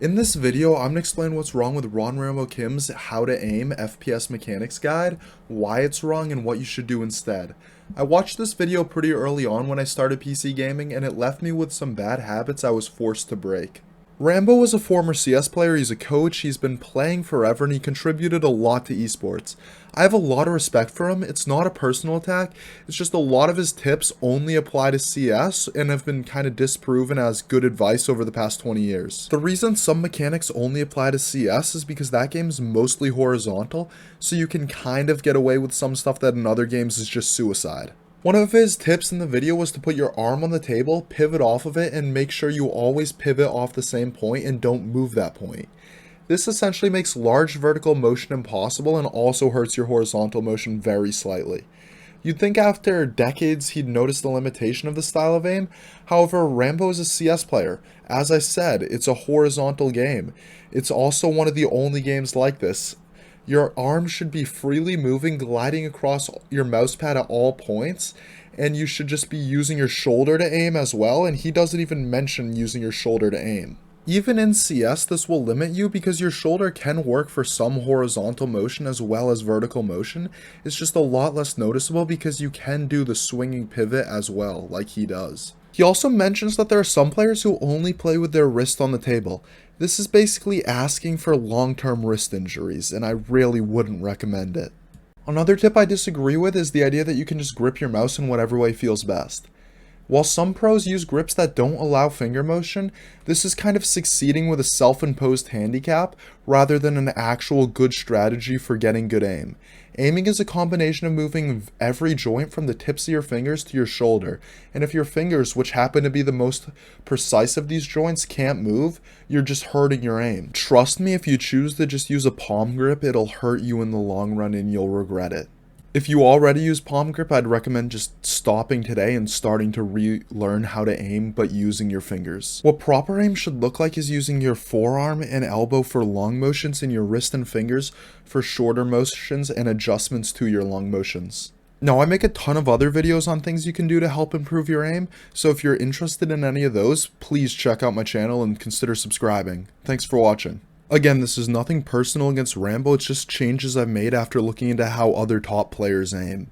In this video, I'm going to explain what's wrong with Rambo Kim's How to Aim FPS Mechanics guide, why it's wrong, and what you should do instead. I watched this video pretty early on when I started PC gaming, and it left me with some bad habits I was forced to break. Rambo was a former CS player, he's a coach, he's been playing forever, and he contributed a lot to esports. I have a lot of respect for him. It's not a personal attack, it's just a lot of his tips only apply to CS and have been kind of disproven as good advice over the past 20 years. The reason some mechanics only apply to CS is because that game is mostly horizontal, so you can kind of get away with some stuff that in other games is just suicide. One of his tips in the video was to put your arm on the table, pivot off of it, and make sure you always pivot off the same point and don't move that point. This essentially makes large vertical motion impossible and also hurts your horizontal motion very slightly. You'd think after decades he'd notice the limitation of this style of aim. However, Rambo is a CS player. As I said, it's a horizontal game. It's also one of the only games like this. Your arm should be freely moving, gliding across your mouse pad at all points, and you should just be using your shoulder to aim as well, and he doesn't even mention using your shoulder to aim. Even in CS, this will limit you because your shoulder can work for some horizontal motion as well as vertical motion. It's just a lot less noticeable because you can do the swinging pivot as well, like he does. He also mentions that there are some players who only play with their wrist on the table. This is basically asking for long-term wrist injuries, and I really wouldn't recommend it. Another tip I disagree with is the idea that you can just grip your mouse in whatever way feels best. While some pros use grips that don't allow finger motion, this is kind of succeeding with a self-imposed handicap rather than an actual good strategy for getting good aim. Aiming is a combination of moving every joint from the tips of your fingers to your shoulder, and if your fingers, which happen to be the most precise of these joints, can't move, you're just hurting your aim. Trust me, if you choose to just use a palm grip, it'll hurt you in the long run and you'll regret it. If you already use palm grip, I'd recommend just stopping today and starting to relearn how to aim but using your fingers. What proper aim should look like is using your forearm and elbow for long motions and your wrist and fingers for shorter motions and adjustments to your long motions. Now, I make a ton of other videos on things you can do to help improve your aim, so if you're interested in any of those, please check out my channel and consider subscribing. Thanks for watching. Again, this is nothing personal against Rambo, it's just changes I've made after looking into how other top players aim.